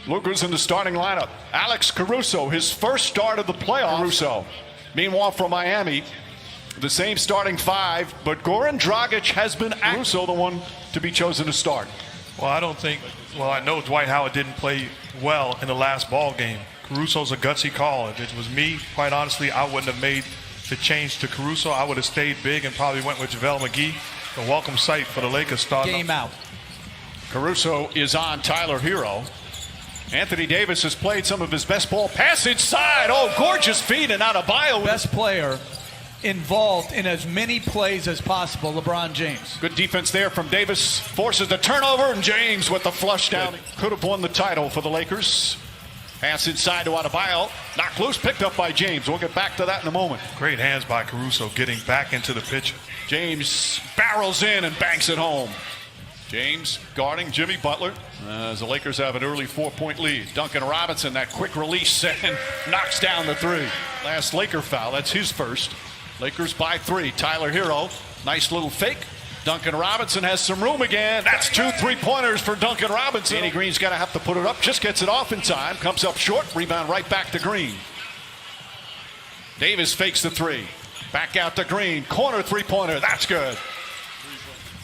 Luka's in the starting lineup. Alex Caruso, his first start of the playoffs. Caruso. Meanwhile, for Miami, the same starting five, but Goran Dragic has been Caruso, the one to be chosen to start. Well, I know Dwight Howard didn't play well in the last ball game. Caruso's a gutsy call. If it was me, quite honestly, I wouldn't have made the change to Caruso. I would have stayed big and probably went with JaVale McGee. A welcome sight for the Lakers starting. Game out. Caruso is on Tyler Hero. Anthony Davis has played some of his best ball. Pass inside. Oh, gorgeous feed and Adebayo. Best player involved in as many plays as possible, LeBron James. Good defense there from Davis. Forces the turnover, and James with the flush down. Could have won the title for the Lakers. Pass inside to Adebayo. Knocked loose, picked up by James. We'll get back to that in a moment. Great hands by Caruso getting back into the pitch. James barrels in and banks it home. James guarding Jimmy Butler as the Lakers have an early 4-point lead. Duncan Robinson, that quick release, and knocks down the three. Last Laker foul, that's his first. Lakers by 3. Tyler Hero, nice little fake. Duncan Robinson has some room again. That's 2 3-pointers for Duncan Robinson. Danny Green's going to have to put it up. Just gets it off in time. Comes up short. Rebound right back to Green. Davis fakes the 3. Back out to Green. Corner 3-pointer. That's good.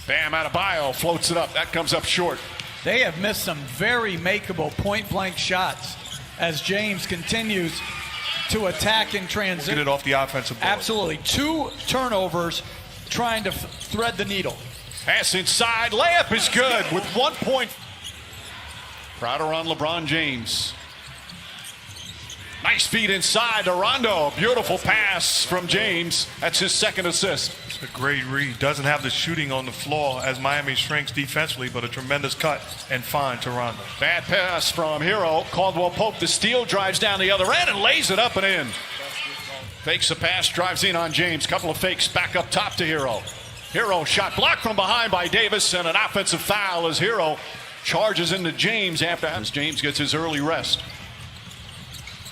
Bam Adebayo floats it up. That comes up short. They have missed some very makeable point-blank shots as James continues to attack in transition. Get it off the offensive board. Absolutely. 2 turnovers trying to thread the needle. Pass inside. Layup is good with 1 point. Crowder on LeBron James. Nice feed inside to Rondo. Beautiful pass from James. That's his second assist. It's a great read. Doesn't have the shooting on the floor as Miami shrinks defensively, but a tremendous cut and find to Rondo. Bad pass from Hero. Caldwell Pope, the steal, drives down the other end and lays it up and in. Fakes the pass, drives in on James. Couple of fakes back up top to Hero. Hero shot blocked from behind by Davis, and an offensive foul as Hero charges into James after James gets his early rest.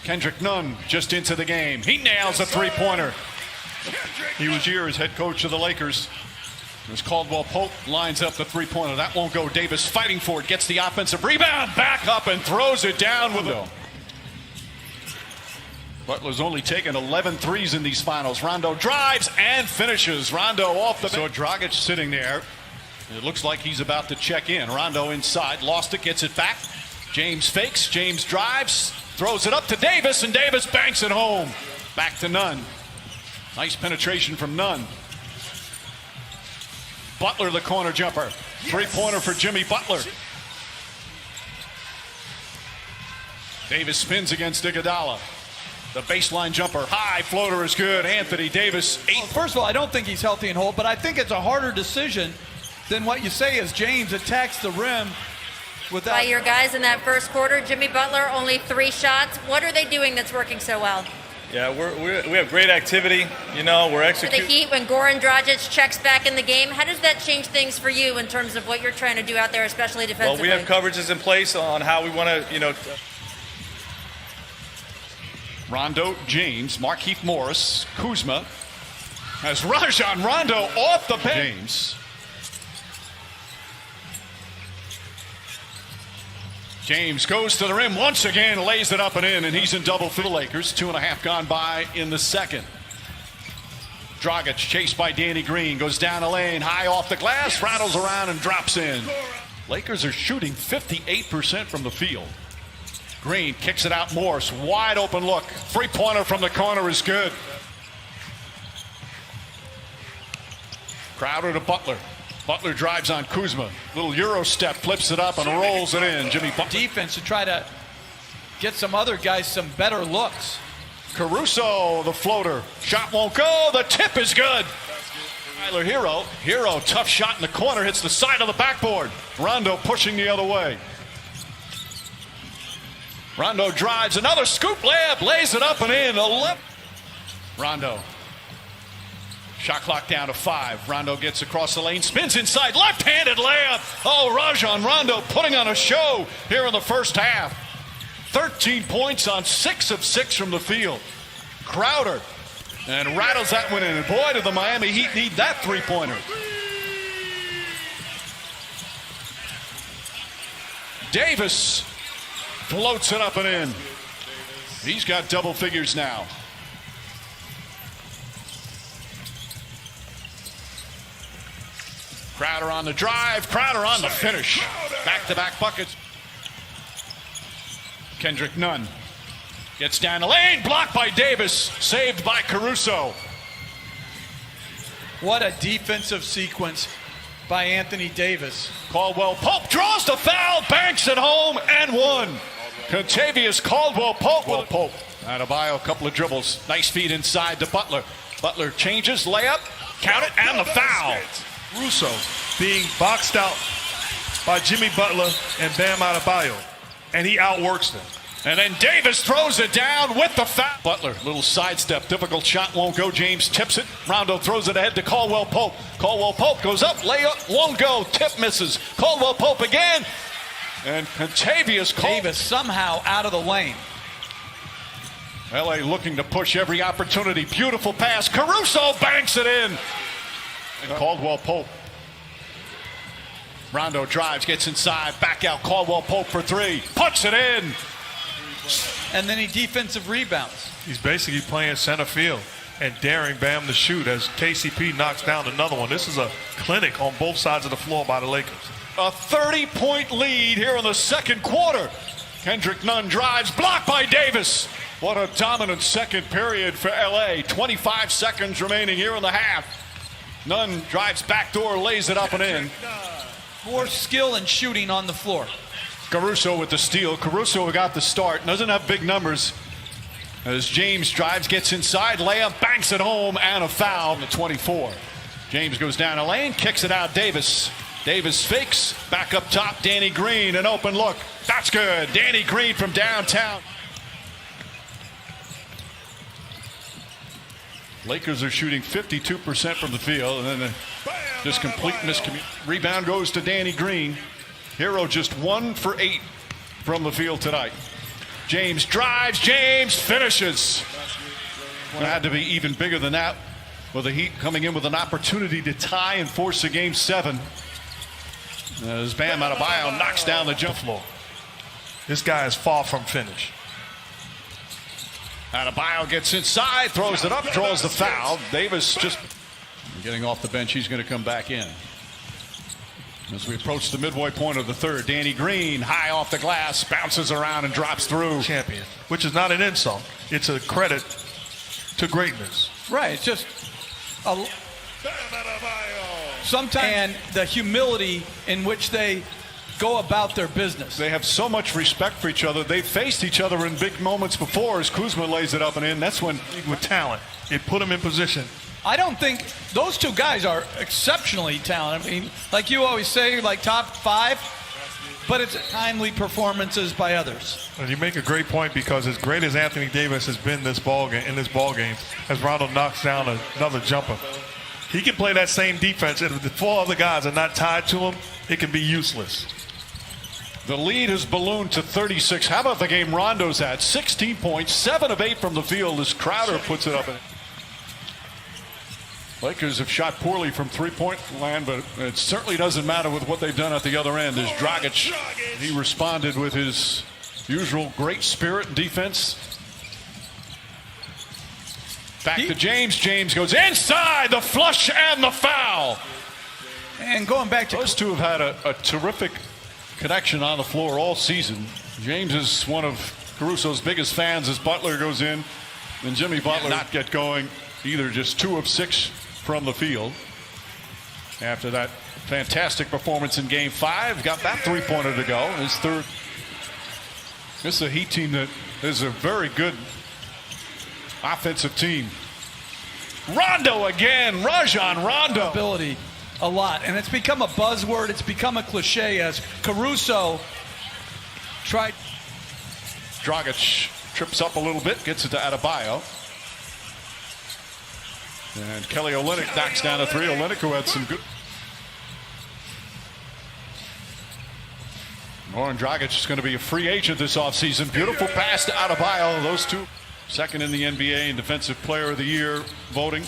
Kendrick Nunn just into the game. He nails a 3-pointer. He was here as head coach of the Lakers. As Caldwell Pope lines up the 3-pointer. That won't go. Davis fighting for it. Gets the offensive rebound. Back up and throws it down with it. Butler's only taken 11 threes in these finals. Rondo drives and finishes. Rondo off the bench. So Dragic sitting there. It looks like he's about to check in. Rondo inside. Lost it. Gets it back. James fakes. James drives. Throws it up to Davis, and Davis banks it home. Back to Nunn. Nice penetration from Nunn. Butler, the corner jumper. 3-pointer for Jimmy Butler. Davis spins against Iguodala. The baseline jumper. High floater is good. Anthony Davis. Well, first of all, I don't think he's healthy and whole, but I think it's a harder decision than what you say as James attacks the rim. By your guys in that first quarter, Jimmy Butler, only 3 shots. What are they doing that's working so well? Yeah, we have great activity. You know, we're For the executing. Heat, when Goran Dragic checks back in the game, how does that change things for you in terms of what you're trying to do out there, especially Well, defensively? we have coverages in place on how we want to, you know. Rondo, James, Markieff Morris, Kuzma. As Rajon Rondo off the bench. James. James goes to the rim once again, lays it up and in, and he's in double for the Lakers. 2.5 gone by in the second. Dragic chased by Danny Green, goes down the lane, high off the glass, rattles around and drops in. Lakers are shooting 58% from the field. Green kicks it out, Morris, wide open look. 3-pointer from the corner is good. Crowder to Butler. Butler drives on Kuzma. Little Euro step, flips it up and rolls it in. Jimmy Butler. Defense to try to get some other guys some better looks. Caruso, the floater. Shot won't go. The tip is good. Tyler Hero. Hero, tough shot in the corner, hits the side of the backboard. Rondo pushing the other way. Rondo drives, another scoop layup, lays it up and in. Rondo. Shot clock down to 5. Rondo gets across the lane, spins inside, left-handed layup. Oh, Rajon Rondo putting on a show here in the first half. 13 points on 6 of 6 from the field. Crowder, and rattles that one in. And boy, did the Miami Heat need that 3-pointer. Davis floats it up and in. He's got double figures now. Crowder on the drive, Crowder on the finish. Back-to-back buckets. Kendrick Nunn gets down the lane, blocked by Davis, saved by Caruso. What a defensive sequence by Anthony Davis. Caldwell Pope draws the foul, banks it home, and one. Contavious Caldwell Pope. Adebayo, a couple of dribbles. Nice feed inside to Butler. Butler changes, layup, count it, and the foul. Caruso being boxed out by Jimmy Butler and Bam Adebayo, and he outworks them. And then Davis throws it down with the foul. Butler, little sidestep, difficult shot, won't go. James tips it. Rondo throws it ahead to Caldwell Pope. Caldwell Pope goes up, layup, won't go. Tip misses. Caldwell Pope again. And Contavious Davis somehow out of the lane. LA looking to push every opportunity. Beautiful pass. Caruso banks it in. And Caldwell Pope. Rondo drives, gets inside, back out. Caldwell Pope for three. Puts it in. And then he defensive rebounds. He's basically playing center field and daring Bam to shoot as KCP knocks down another one. This is a clinic on both sides of the floor by the Lakers. A 30-point lead here in the second quarter. Kendrick Nunn drives, blocked by Davis. What a dominant second period for LA. 25 seconds remaining here in the half. Nunn drives backdoor, lays it up and in. More skill and shooting on the floor. Caruso with the steal. Caruso got the start. Doesn't have big numbers. As James drives, gets inside, layup, banks it home, and a foul in the 24. James goes down a lane, kicks it out. Davis. Davis fakes. Back up top, Danny Green. An open look. That's good. Danny Green from downtown. Lakers are shooting 52% from the field, and then just complete miscommunication. Rebound goes to Danny Green. Hero just 1 for 8 from the field tonight. James drives, James finishes. It had to be even bigger than that, with the Heat coming in with an opportunity to tie and force a game 7. As Bam Adebayo knocks down the jump floor. This guy is far from finished. Adebayo gets inside, throws it up, draws the foul. Davis just getting off the bench. He's going to come back in. As we approach the midway point of the third, Danny Green high off the glass, bounces around and drops through. Champion, which is not an insult. It's a credit to greatness. Right, it's just sometimes, and the humility in which they go about their business. They have so much respect for each other. They faced each other in big moments before as Kuzma lays it up and in. That's when, with talent, it put him in position. I don't think those two guys are exceptionally talented. I mean, like you always say, like top 5, but it's timely performances by others. And you make a great point, because as great as Anthony Davis has been in this ball game, as Rondo knocks down another jumper, he can play that same defense, and if the 4 other guys are not tied to him, it can be useless. the lead has ballooned to 36. How about the game Rondo's at? 16 points, 7 of 8 from the field as Crowder puts it up. Lakers have shot poorly from three-point land, but it certainly doesn't matter with what they've done at the other end. As Dragic, he responded with his usual great spirit and defense. Back to James. James goes inside, the flush and the foul. And going back to those two have had a terrific connection on the floor all season. James is one of Caruso's biggest fans as Butler goes in, and Jimmy Butler not get going either, just 2 of 6 from the field. After that fantastic performance in Game 5, got that three-pointer to go. His third. This is a Heat team that is a very good offensive team. Rondo again, Rajon Rondo. Ability a lot, and it's become a buzzword. It's become a cliche as Caruso tried. Dragic trips up a little bit, gets it to Adebayo. And Kelly Olynyk knocks down a 3. Olynyk, who had some good. Goran Dragic is going to be a free agent this offseason. Beautiful pass to Adebayo. Those two, second in the NBA in Defensive Player of the Year voting.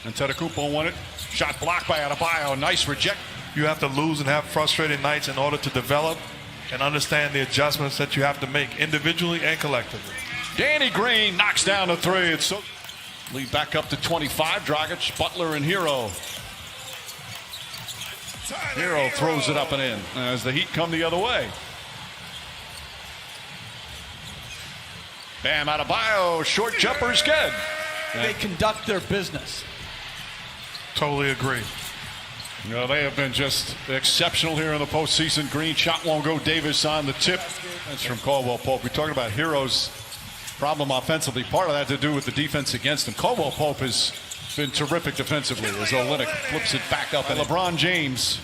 And Antetokounmpo won it. Shot blocked by Adebayo. Nice reject. You have to lose and have frustrated nights in order to develop. and understand the adjustments that you have to make individually and collectively. Danny Green knocks down the three. It's so lead back up to 25. Dragic, Butler, and Hero. Hero throws it up and in as the Heat come the other way. Bam Adebayo, short jumper's good. They conduct their business. Totally agree. You know, they have been just exceptional here in the postseason. Green shot won't go. Davis on the tip. That's from Caldwell Pope. We talked about Hero's problem offensively. Part of that to do with the defense against him. Caldwell Pope has been terrific defensively as Olynyk flips it back up. And LeBron James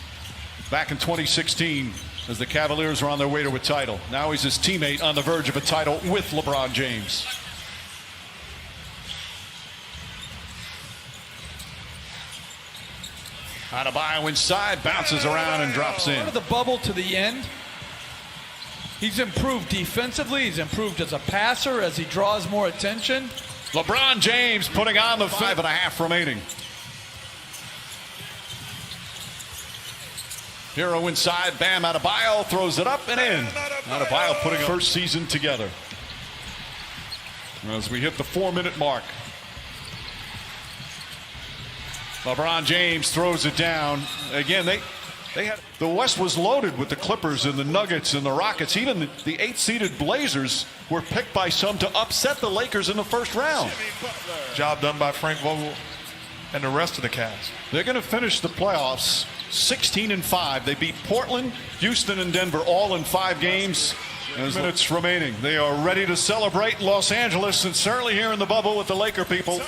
back in 2016 as the Cavaliers were on their way to a title. Now he's his teammate on the verge of a title with LeBron James. Adebayo inside, bounces around and drops in. Out of the bubble to the end, he's improved defensively. He's improved as a passer as he draws more attention. LeBron James putting on the 5.5 remaining. Hero inside, Bam Adebayo throws it up and in. Adebayo putting first season together. As we hit the 4-minute mark. LeBron James throws it down. Again, they had the West was loaded with the Clippers and the Nuggets and the Rockets. Even the 8-seeded Blazers were picked by some to upset the Lakers in the first round. Job done by Frank Vogel and the rest of the cast. They're going to finish the playoffs 16-5. They beat Portland, Houston, and Denver all in 5 games. There's minutes remaining. They are ready to celebrate in Los Angeles and certainly here in the bubble with the Laker people.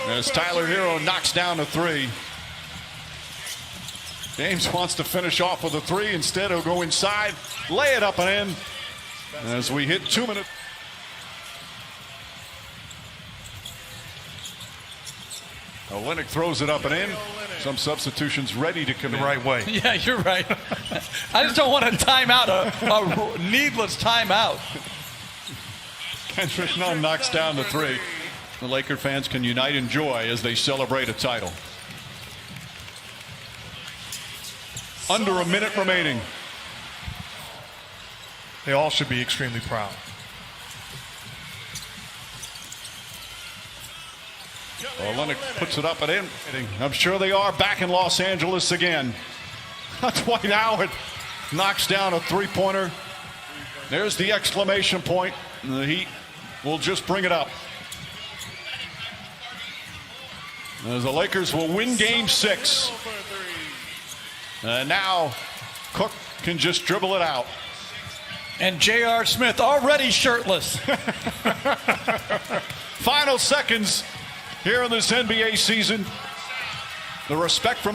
As Tyler Hero knocks down a 3. James wants to finish off with a 3. Instead, he'll go inside, lay it up and in. As we hit 2 minutes. Olynyk throws it up and in. Some substitutions ready to come in. The right way. Yeah, you're right. I just don't want a timeout, a needless timeout. Kendrick Nunn knocks down the 3. The Laker fans can unite in joy as they celebrate a title. Under a minute remaining. They all should be extremely proud. Olynyk puts it up and in. I'm sure they are back in Los Angeles again. Dwight Howard knocks down a 3-pointer. There's the exclamation point. And the Heat will just bring it up. As the Lakers will win Game 6. And now Cook can just dribble it out. And J.R. Smith already shirtless. Final seconds here in this NBA season. The respect from